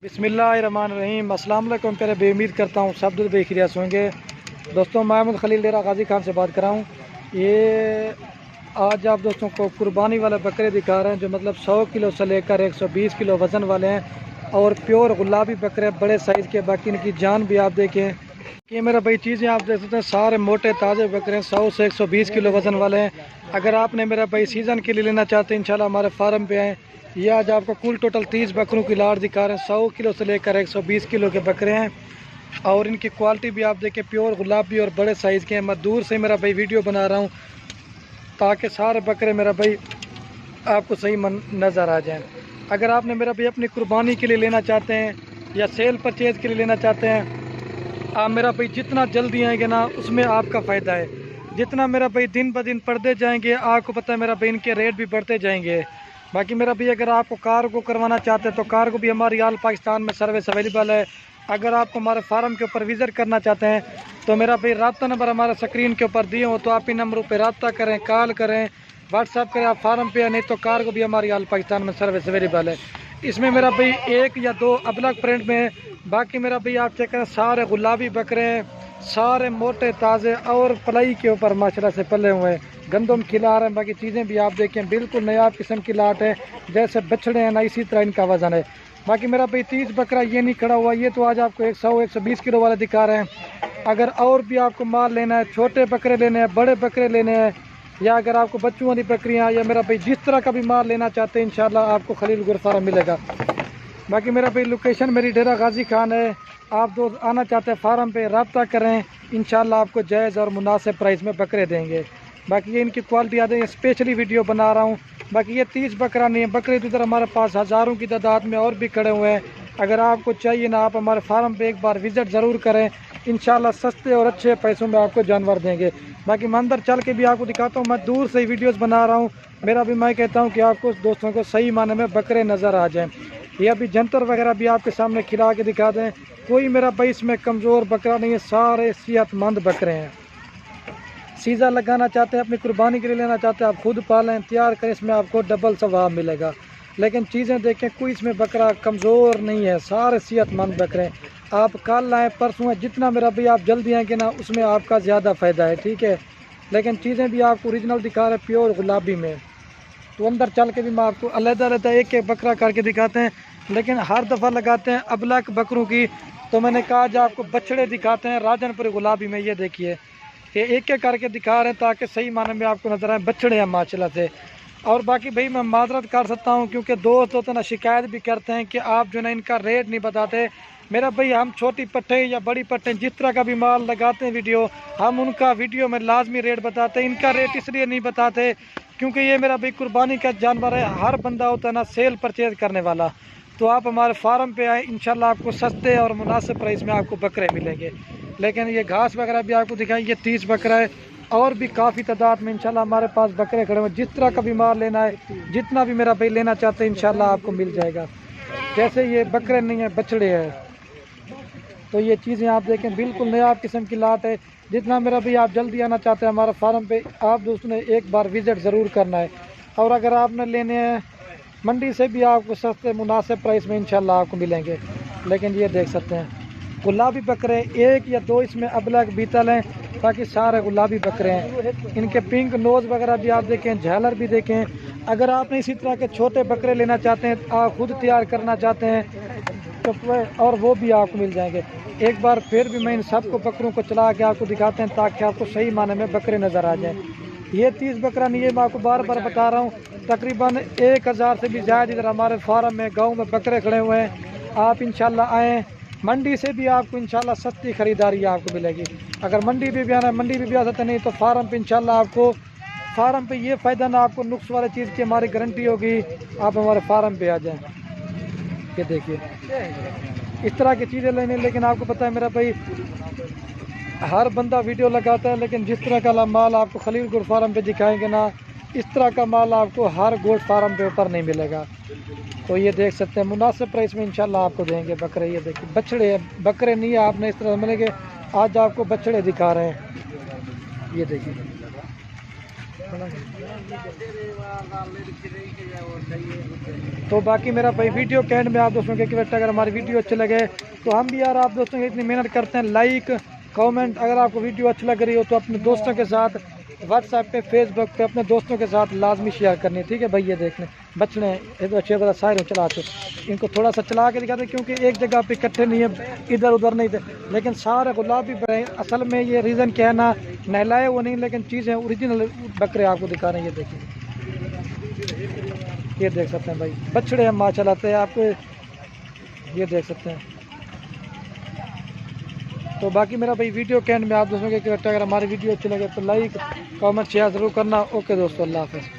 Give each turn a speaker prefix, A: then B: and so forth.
A: बिस्मिल्लाहिर्रहमानिर्रहीम। अस्सलाम वालेकुम प्यारे भाई, उम्मीद करता हूँ सब दूध बेखिरियत होंगे। दोस्तों, महमूद खलील डेरा गाजी खान से बात कर रहा हूँ। ये आज आप दोस्तों को कुर्बानी वाले बकरे दिखा रहे हैं जो मतलब 100 किलो से लेकर 120 किलो वज़न वाले हैं और प्योर गुलाबी बकरे बड़े साइज़ के। बाकी इनकी जान भी आप देखें कि मेरा भाई चीज़ें आप देख सकते हैं, सारे मोटे ताज़े बकरे हैं, 100 से 120 किलो वज़न वाले हैं। अगर आपने मेरा भाई सीज़न के लिए लेना चाहते हैं इंशाल्लाह हमारे फार्म पे आएँ। ये आज आपको कुल टोटल 30 बकरों की लाट दिखा रहे हैं। 100 किलो से लेकर 120 किलो के बकरे हैं और इनकी क्वालिटी भी आप देखें, प्योर गुलाबी और बड़े साइज़ के हैं। मैं दूर से मेरा भाई वीडियो बना रहा हूँ ताकि सारे बकरे मेरा भाई आपको सही नज़र आ जाएं। अगर आपने मेरा भाई अपनी कुर्बानी के लिए लेना चाहते हैं या सेल परचेज़ के लिए लेना चाहते हैं, आप मेरा भाई जितना जल्दी आएंगे ना उसमें आपका फ़ायदा है। जितना मेरा भाई दिन ब दिन बढ़ते जाएंगे आपको पता है मेरा भाई इनके रेट भी बढ़ते जाएंगे। बाकी मेरा भाई अगर आपको कार्गो करवाना चाहते हैं तो कार्गो भी हमारी आल पाकिस्तान में सर्विस अवेलेबल है। अगर आपको हमारे फार्म के ऊपर विज़िट करना चाहते हैं तो मेरा भाई रब्ता नंबर हमारे स्क्रीन के ऊपर दिए हो, तो आप इन नंबरों पर रब्ता करें, कॉल करें, व्हाट्सअप करें आप फार्म पे, या नहीं तो कार्गो भी हमारी आल पाकिस्तान में सर्विस अवेलेबल है। इसमें मेरा भाई एक या दो अबलग प्रिंट में, बाकी मेरा भाई आप चेक करें सारे गुलाबी बकरे हैं, सारे मोटे ताज़े और पलाई के ऊपर माशाल्लाह से पले हुए हैं, गंदम खिला रहे हैं। बाकी चीज़ें भी आप देखें बिल्कुल नया किस्म की लाट है, जैसे बछड़े हैं ना इसी तरह इनका वज़न है। बाकी मेरा भाई 30 बकरा ये नहीं खड़ा हुआ, ये तो आज आपको 100-120 किलो वाले दिखा रहे हैं। अगर और भी आपको माल लेना है, छोटे बकरे लेने हैं, बड़े बकरे लेने हैं, या अगर आपको बच्चों वाली बकरियाँ, या मेरा भाई जिस तरह का भी माल लेना चाहते हैं इंशाल्लाह आपको खलील गुर फार्म मिलेगा। बाकी मेरा भाई लोकेशन मेरी डेरा गाजी खान है। आप दोस्त आना चाहते हैं फार्म पे रब्ता करें, इंशाल्लाह आपको जायज़ और मुनासिब प्राइस में बकरे देंगे। बाकी ये इनकी क्वालिटी आते हैं, स्पेशली वीडियो बना रहा हूँ। बाकी ये 30 बकरा नहीं है, बकरे तो इधर हमारे पास हज़ारों की तादाद में और भी खड़े हुए हैं। अगर आपको चाहिए ना, आप हमारे फार्म पे एक बार विज़िट ज़रूर करें, इंशाल्लाह सस्ते और अच्छे पैसों में आपको जानवर देंगे। बाकी मैं अंदर चल के भी आपको दिखाता हूँ, मैं दूर से ही वीडियोज़ बना रहा हूँ। मेरा भी मैं कहता हूँ कि आपको दोस्तों को सही माने में बकरे नज़र आ जाएँ। ये अभी जंतर वगैरह भी आपके सामने खिला के दिखा दें, कोई मेरा भाई इसमें कमज़ोर बकरा नहीं है, सारे सेहतमंद बकरे हैं। सीज़ा लगाना चाहते हैं, अपनी कुर्बानी के लिए लेना चाहते हैं, आप खुद पालें, तैयार करें, इसमें आपको डबल सवाब मिलेगा। लेकिन चीज़ें देखें, कोई इसमें बकरा कमज़ोर नहीं है, सारे सेहतमंद बकरे हैं। आप कल आएँ परसों है, जितना मेरा भाई आप जल्दी आएँगे ना उसमें आपका ज़्यादा फ़ायदा है, ठीक है। लेकिन चीज़ें भी आपको ओरिजिनल दिखा रहे प्योर गुलाबी में। तो अंदर चल के भी मैं आपको अलग-अलग एक एक बकरा करके दिखाते हैं, लेकिन हर दफ़ा लगाते हैं अबलग बकरों की। तो मैंने कहा आज आपको बछड़े दिखाते हैं राजनपुर गुलाबी में। ये देखिए, ये एक एक करके दिखा रहे हैं ताकि सही माने में आपको नजर आए बछड़े हैं माशाल्लाह से। और बाकी भाई मैं माजरत कर सकता हूँ क्योंकि दोस्त होते ना शिकायत भी करते हैं कि आप जो ना इनका रेट नहीं बताते। मेरा भाई हम छोटी पट्टे या बड़ी पट्टे जिस तरह का भी माल लगाते हैं वीडियो, हम उनका वीडियो में लाजमी रेट बताते हैं। इनका रेट इसलिए नहीं बताते क्योंकि ये मेरा भाई कुर्बानी का जानवर है, हर बंदा होता है ना सेल परचेज करने वाला। तो आप हमारे फार्म पे आए, इंशाल्लाह आपको सस्ते और मुनासिब प्राइस में आपको बकरे मिलेंगे। लेकिन ये घास वगैरह भी आपको दिखाएं, ये 30 बकरा है और भी काफ़ी तादाद में इंशाल्लाह हमारे पास बकरे खड़े हुए। जिस तरह का भी माल लेना है, जितना भी मेरा भाई लेना चाहते हैं इंशाल्लाह आपको मिल जाएगा। जैसे ये बकरे नहीं है, बछड़े हैं। तो ये चीज़ें आप देखें बिल्कुल नया किस्म की लाट है। जितना मेरा भाई आप जल्दी आना चाहते हैं हमारे फार्म पे, आप दोस्तों ने एक बार विज़िट ज़रूर करना है। और अगर आपने लेने हैं मंडी से भी आपको सस्ते मुनासिब प्राइस में इंशाल्लाह आपको मिलेंगे। लेकिन ये देख सकते हैं गुलाबी बकरे, एक या दो इसमें अबलग बीतल हैं, बाकी सारे गुलाबी बकरे हैं। इनके पिंक नोज़ वगैरह भी आप देखें, झालर भी देखें। अगर आपने इसी तरह के छोटे बकरे लेना चाहते हैं, आप खुद तैयार करना चाहते हैं तो और वो भी आपको मिल जाएंगे। एक बार फिर भी मैं इन सबको बकरों को चला के आपको दिखाते हैं ताकि आपको सही माने में बकरे नज़र आ जाएं। ये 30 बकरा नहीं है, मैं आपको बार बार बता रहा हूँ, तकरीबन 1000 से भी ज़्यादा इधर हमारे फार्म में गांव में बकरे खड़े हुए हैं। आप इंशाल्लाह आएँ, मंडी से भी आपको इंशाल्लाह सस्ती ख़रीदारी आपको मिलेगी। अगर मंडी भी आना है मंडी भी आ सकते नहीं तो फार्म पे इंशाल्लाह आपको फार्म पे ये फ़ायदा ना आपको नुक्स वाली चीज़ की हमारी गारंटी होगी। आप हमारे फार्म पे आ जाएँ। ये देखिए इस तरह की चीज़ें लेने, लेकिन आपको पता है मेरा भाई हर बंदा वीडियो लगाता है, लेकिन जिस तरह का माल आपको खलील गोट फार्म पे दिखाएंगे ना, इस तरह का माल आपको हर गोट फार्म पे ऊपर नहीं मिलेगा। तो ये देख सकते हैं मुनासिब प्राइस में इंशाल्लाह आपको देंगे बकरे। ये देखिए बछड़े हैं, बकरे नहीं है, आपने इस तरह मिलेंगे। आज आपको बछड़े दिखा रहे हैं, ये देखिए तो बाकी मेरा भाई वीडियो के एंड में आप दोस्तों के रिक्वेस्ट, अगर हमारी वीडियो अच्छे लगे तो हम भी यार आप दोस्तों की इतनी मेहनत करते हैं, लाइक कमेंट, अगर आपको वीडियो अच्छी लग रही हो तो अपने दोस्तों के साथ व्हाट्सएप पे फेसबुक पे अपने दोस्तों के साथ लाजमी शेयर करनी, ठीक है भाई। ये देख लें बचने ये तो अच्छे वाला सारे चलाते, इनको थोड़ा सा चला के दिखाते क्योंकि एक जगह पे इकट्ठे नहीं है, इधर उधर नहीं थे, लेकिन सारे गुलाबी असल में ये रीज़न क्या है ना, नहलाए वो नहीं, लेकिन चीज़ें ओरिजिनल बकरे आपको दिखा रहे हैं। ये देखिए, ये देख सकते हैं भाई बछड़े हैं माशाल्लाह से, आपको ये देख सकते हैं। तो बाकी मेरा भाई वीडियो के एंड में आप दोस्तों के अगर हमारी वीडियो अच्छी लगे तो लाइक कमेंट शेयर ज़रूर करना। ओके दोस्तों, अल्लाह हाफ़िज़।